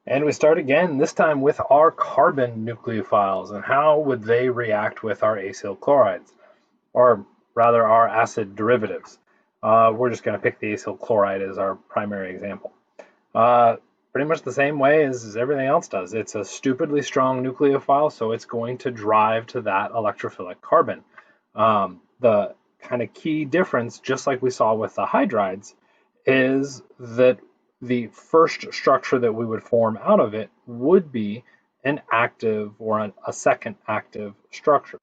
And we start again, this time with our carbon nucleophiles and how would they react with our acyl chlorides, or rather our acid derivatives. We're just going to pick the acyl chloride as our primary example. Pretty much the same way as everything else does. It's a stupidly strong nucleophile, so it's going to drive to that electrophilic carbon. The kind of key difference, just like we saw with the hydrides, is that the first structure that we would form out of it would be an active or a second active structure.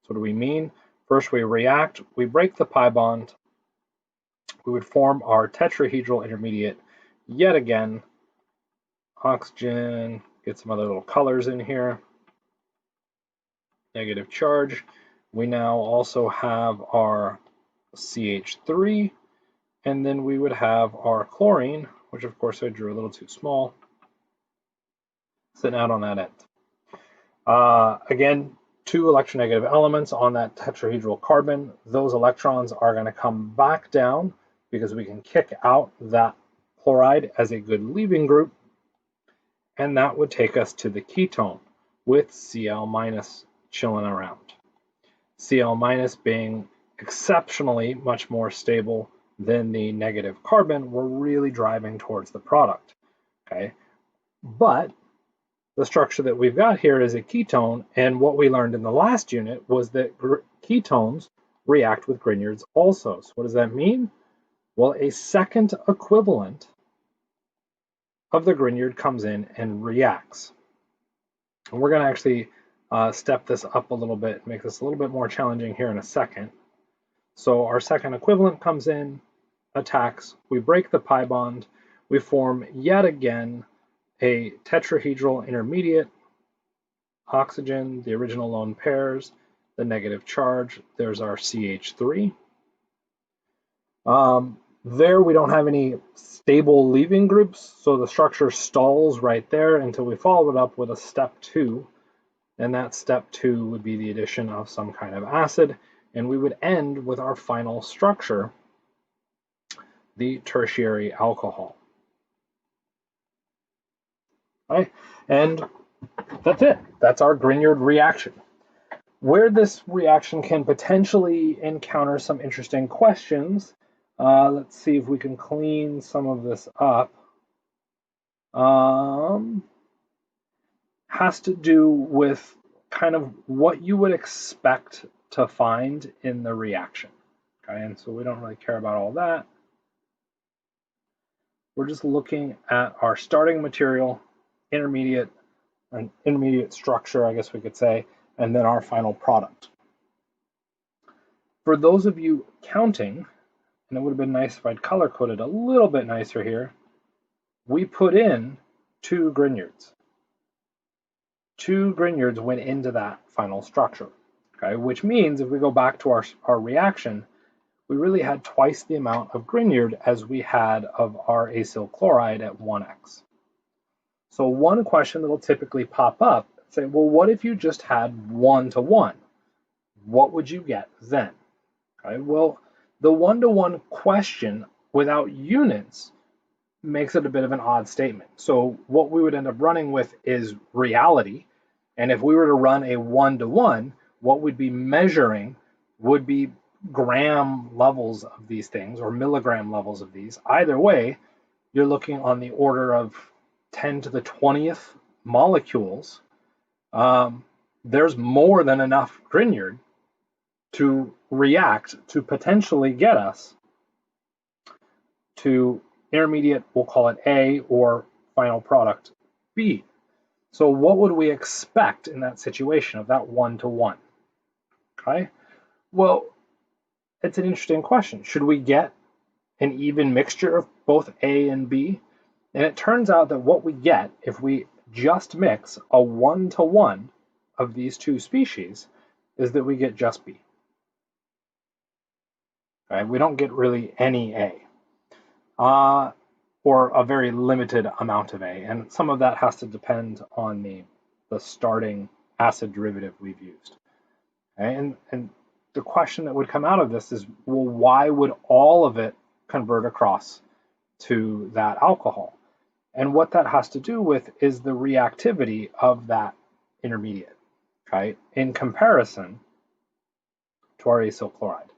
So what do we mean? First we react, we break the pi bond, we would form our tetrahedral intermediate yet again, oxygen, get some other little colors in here, negative charge. We now also have our CH3, and then we would have our chlorine, which of course I drew a little too small, sitting out on that end. Again, two electronegative elements on that tetrahedral carbon. Those electrons are going to come back down because we can kick out that chloride as a good leaving group, and that would take us to the ketone with Cl- chilling around. Cl- being exceptionally much more stable than the negative carbon, we're really driving towards the product. Okay, but the structure that we've got here is a ketone, and what we learned in the last unit was that ketones react with Grignards also. So what does that mean? Well, a second equivalent of the Grignard comes in and reacts. And we're going to actually step this up a little bit, make this a little bit more challenging here in a second. So our second equivalent comes in, attacks, we break the pi bond, we form yet again a tetrahedral intermediate, oxygen, the original lone pairs, the negative charge, there's our CH3. There we don't have any stable leaving groups, so the structure stalls right there until we follow it up with a step 2, and that step 2 would be the addition of some kind of acid, and we would end with our final structure, the tertiary alcohol. Okay, and that's it. That's our Grignard reaction. Where this reaction can potentially encounter some interesting questions, let's see if we can clean some of this up, has to do with kind of what you would expect to find in the reaction. Okay, and so we don't really care about all that. We're just looking at our starting material, intermediate structure, I guess we could say, and then our final product. For those of you counting, and it would have been nice if I'd color coded a little bit nicer here, we put in 2 Grignards. 2 Grignards went into that final structure, okay? Which means if we go back to our reaction, we really had twice the amount of Grignard as we had of our acyl chloride at 1x. So one question that'll typically pop up, say, well, what if you just had 1-to-1? What would you get then? Okay, well, the 1-to-1 question without units makes it a bit of an odd statement. So what we would end up running with is reality. And if we were to run a 1-to-1, what we'd be measuring would be gram levels of these things or milligram levels of these. Either way, you're looking on the order of 10 to the 20th molecules. There's more than enough Grignard to react to potentially get us to intermediate, we'll call it A, or final product B. So what would we expect in that situation of that 1-to-1? Okay, well, it's an interesting question. Should we get an even mixture of both A and B? And it turns out that what we get if we just mix a 1-to-1 of these 2 species is that we get just B. Okay, we don't get really any A, or a very limited amount of A, and some of that has to depend on the starting acid derivative we've used. Okay, and the question that would come out of this is, well, why would all of it convert across to that alcohol? And what that has to do with is the reactivity of that intermediate, okay, in comparison to our acyl chloride.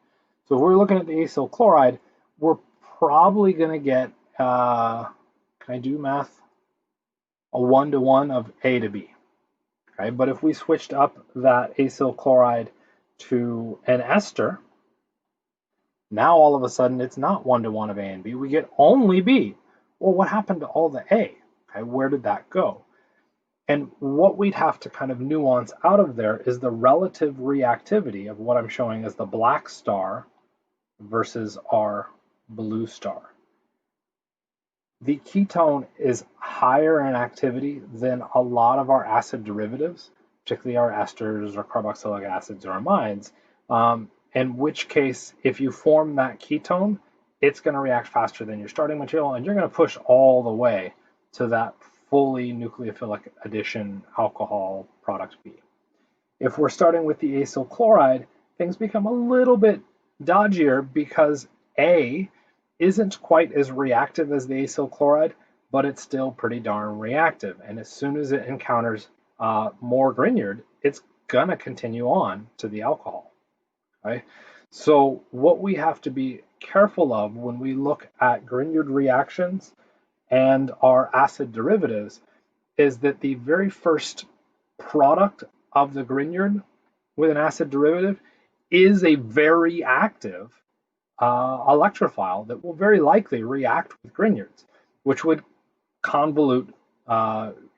So if we're looking at the acyl chloride, we're probably going to get, can I do math? A 1-to-1 of A to B. Okay, but if we switched up that acyl chloride to an ester, now all of a sudden it's not 1-to-1 of A and B. We get only B. Well, what happened to all the A? Okay, where did that go? And what we'd have to kind of nuance out of there is the relative reactivity of what I'm showing as the black star versus our blue star. The ketone is higher in activity than a lot of our acid derivatives, particularly our esters or carboxylic acids or amides, in which case, if you form that ketone, it's going to react faster than your starting material, and you're going to push all the way to that fully nucleophilic addition alcohol product B. If we're starting with the acyl chloride, things become a little bit dodgier because A isn't quite as reactive as the acyl chloride, but it's still pretty darn reactive. And as soon as it encounters more Grignard, it's going to continue on to the alcohol. Right? So what we have to be careful of when we look at Grignard reactions and our acid derivatives is that the very first product of the Grignard with an acid derivative is a very active electrophile that will very likely react with Grignards, which would convolute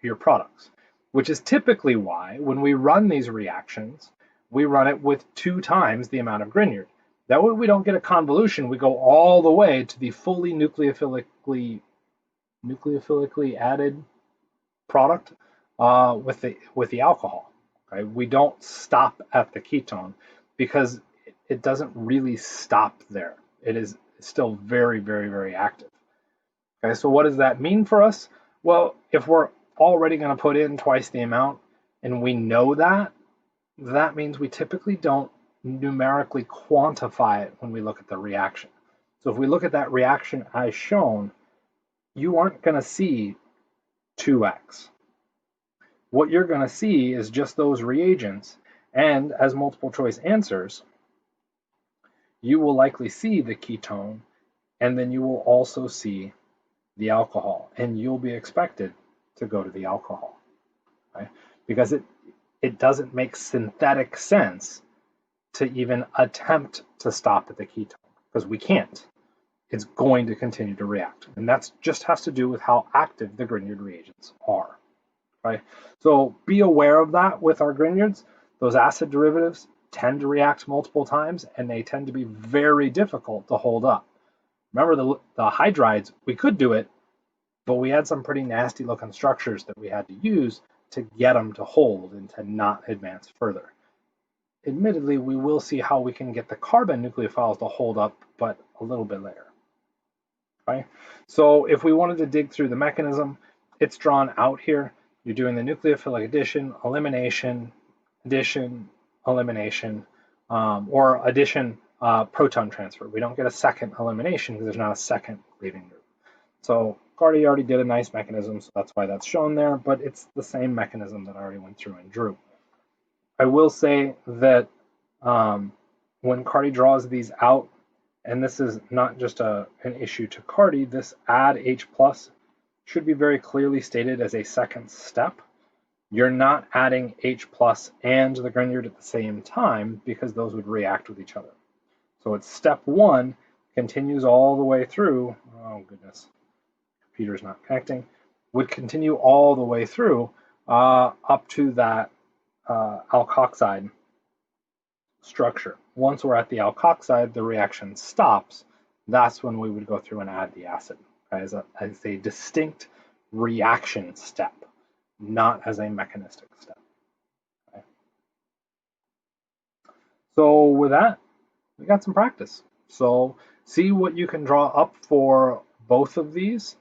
your products, which is typically why when we run these reactions, we run it with 2 times the amount of Grignard. That way we don't get a convolution. We go all the way to the fully nucleophilically added product with the alcohol. Okay? We don't stop at the ketone because it doesn't really stop there. It is still very, very, very active. Okay, so what does that mean for us? Well, if we're already going to put in twice the amount and we know that, that means we typically don't numerically quantify it when we look at the reaction. So if we look at that reaction as shown, you aren't going to see 2x. What you're going to see is just those reagents, and as multiple choice answers, you will likely see the ketone, and then you will also see the alcohol, and you'll be expected to go to the alcohol, right? Because it doesn't make synthetic sense to even attempt to stop at the ketone, because we can't. It's going to continue to react, and that just has to do with how active the Grignard reagents are, right? So be aware of that with our Grignards. Those acid derivatives tend to react multiple times, and they tend to be very difficult to hold up. Remember the hydrides, we could do it, but we had some pretty nasty looking structures that we had to use to get them to hold and to not advance further. Admittedly, we will see how we can get the carbon nucleophiles to hold up, but a little bit later. Okay? So if we wanted to dig through the mechanism, it's drawn out here. You're doing the nucleophilic addition, elimination, addition, elimination, or addition proton transfer. We don't get a second elimination because there's not a second leaving group. So Cardi already did a nice mechanism, so that's why that's shown there, but it's the same mechanism that I already went through and drew. I will say that when Cardi draws these out, and this is not just an issue to Cardi, this add H+ should be very clearly stated as a second step. You're not adding H+ and the Grignard at the same time because those would react with each other. So it's step 1, continues all the way through, oh goodness, computer's not connecting, would continue all the way through up to that alkoxide structure. Once we're at the alkoxide, the reaction stops. That's when we would go through and add the acid as a distinct reaction step, not as a mechanistic step. Okay. So with that, we got some practice. So see what you can draw up for both of these.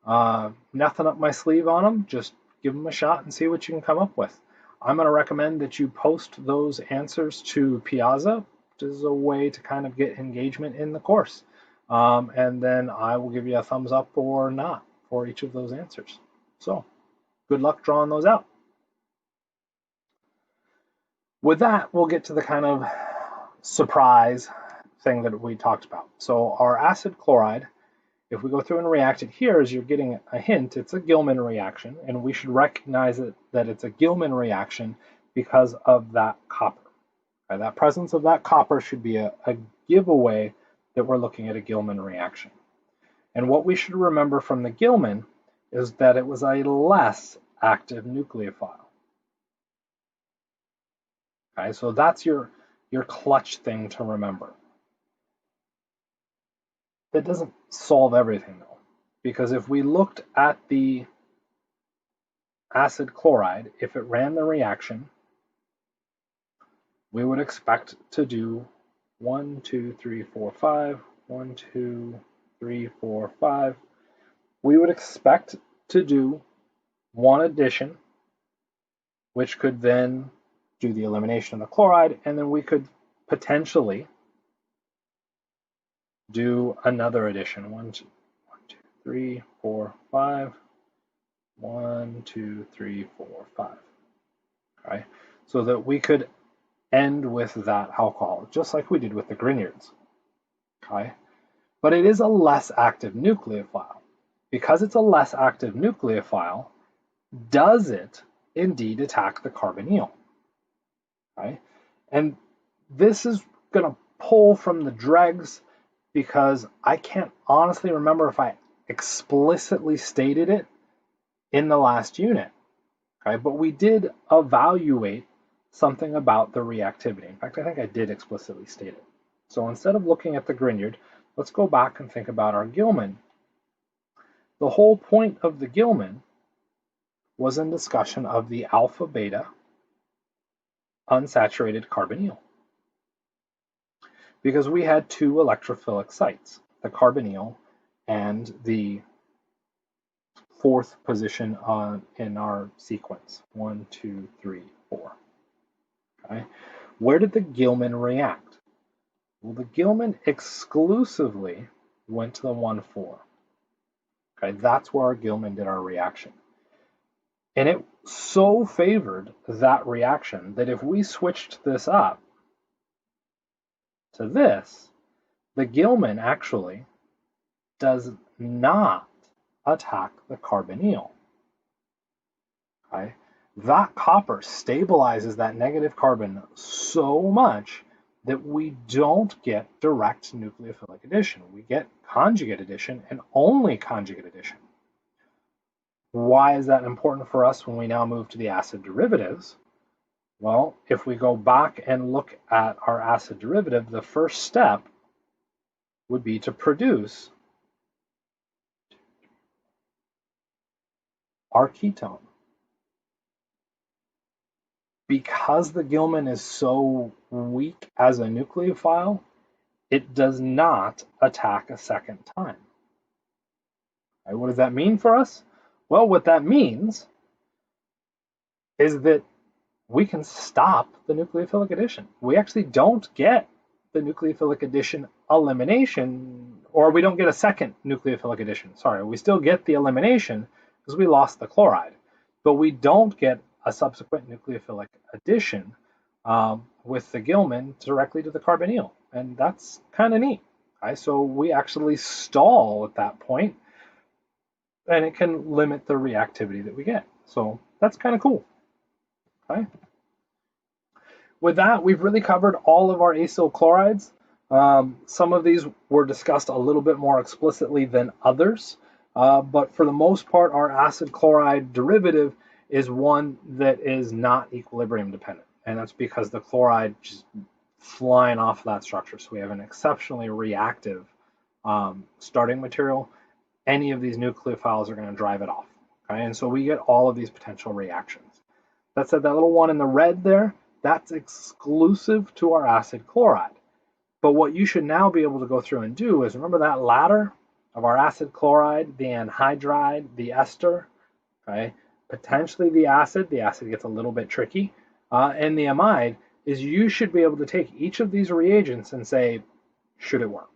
Nothing up my sleeve on them, just give them a shot and see what you can come up with. I'm going to recommend that you post those answers to Piazza, which is a way to kind of get engagement in the course. And then I will give you a thumbs up or not for each of those answers. So good luck drawing those out. With that, we'll get to the kind of surprise thing that we talked about. So our acid chloride, if we go through and react it here, as you're getting a hint, it's a Gilman reaction, and we should recognize that it's a Gilman reaction because of that copper. Okay, that presence of that copper should be a giveaway that we're looking at a Gilman reaction. And what we should remember from the Gilman is that it was a less active nucleophile. Okay, so that's your clutch thing to remember. That doesn't solve everything though, because if we looked at the acid chloride, if it ran the reaction, we would expect to do 1, 2, 3, 4, 5, 1, 2, 3, 4, 5. We would expect to do one addition, which could then do the elimination of the chloride, and then we could potentially do another addition. 1, 2, 3, 4, 5. 1, 2, 3, 4, 5. Okay, so that we could end with that alcohol, just like we did with the Grignards. Okay, but it is a less active nucleophile. Because it's a less active nucleophile, does it indeed attack the carbonyl? Okay, and this is going to pull from the dregs because I can't honestly remember if I explicitly stated it in the last unit. Okay, but we did evaluate something about the reactivity. In fact, I think I did explicitly state it. So instead of looking at the Grignard, let's go back and think about our Gilman. The whole point of the Gilman was in discussion of the alpha-beta unsaturated carbonyl. Because we had two electrophilic sites, the carbonyl and the fourth position in our sequence, 1, 2, 3, 4. Okay. Where did the Gilman react? Well, the Gilman exclusively went to the 1, 4. Okay, that's where our Gilman did our reaction. And it so favored that reaction that if we switched this up to this, the Gilman actually does not attack the carbonyl. Okay? That copper stabilizes that negative carbon so much that we don't get direct nucleophilic addition. We get conjugate addition and only conjugate addition. Why is that important for us when we now move to the acid derivatives? Well, if we go back and look at our acid derivative, the first step would be to produce our ketone. Because the Gilman is so weak as a nucleophile, it does not attack a second time. Right, what does that mean for us? Well, what that means is that we can stop the nucleophilic addition. We actually don't get the nucleophilic addition elimination, or we don't get a second nucleophilic addition. Sorry, we still get the elimination because we lost the chloride, but we don't get a subsequent nucleophilic addition with the Gilman directly to the carbonyl, and that's kind of neat. Okay, so we actually stall at that point, and it can limit the reactivity that we get. So that's kind of cool. Okay. With that, we've really covered all of our acyl chlorides. Some of these were discussed a little bit more explicitly than others, but for the most part, our acid chloride derivative is one that is not equilibrium dependent, and that's because the chloride just flying off that structure. So we have an exceptionally reactive starting material. Any of these nucleophiles are going to drive it off. Okay, and so we get all of these potential reactions. That said, that little one in the red there, that's exclusive to our acid chloride. But what you should now be able to go through and do is remember that ladder of our acid chloride, the anhydride, the ester, okay, potentially the acid gets a little bit tricky, and the amide is you should be able to take each of these reagents and say, should it work?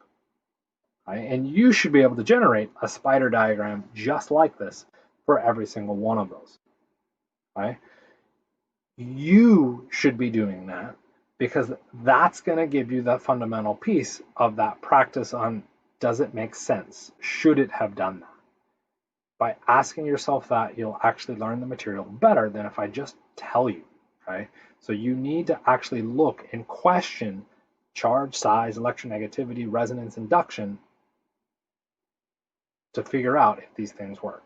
right? And you should be able to generate a spider diagram just like this for every single one of those. Right? You should be doing that because that's going to give you the fundamental piece of that practice on, does it make sense? Should it have done that? By asking yourself that, you'll actually learn the material better than if I just tell you. Okay? So you need to actually look and question charge, size, electronegativity, resonance, induction to figure out if these things work.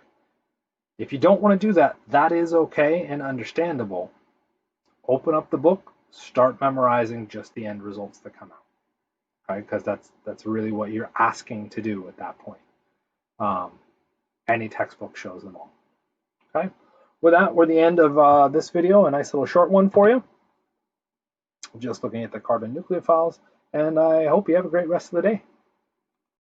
If you don't want to do that, that is okay and understandable. Open up the book, start memorizing just the end results that come out, right? Because that's really what you're asking to do at that point. Any textbook shows them all. Okay. With that, we're the end of this video. A nice little short one for you. Just looking at the carbon nucleophiles, and I hope you have a great rest of the day.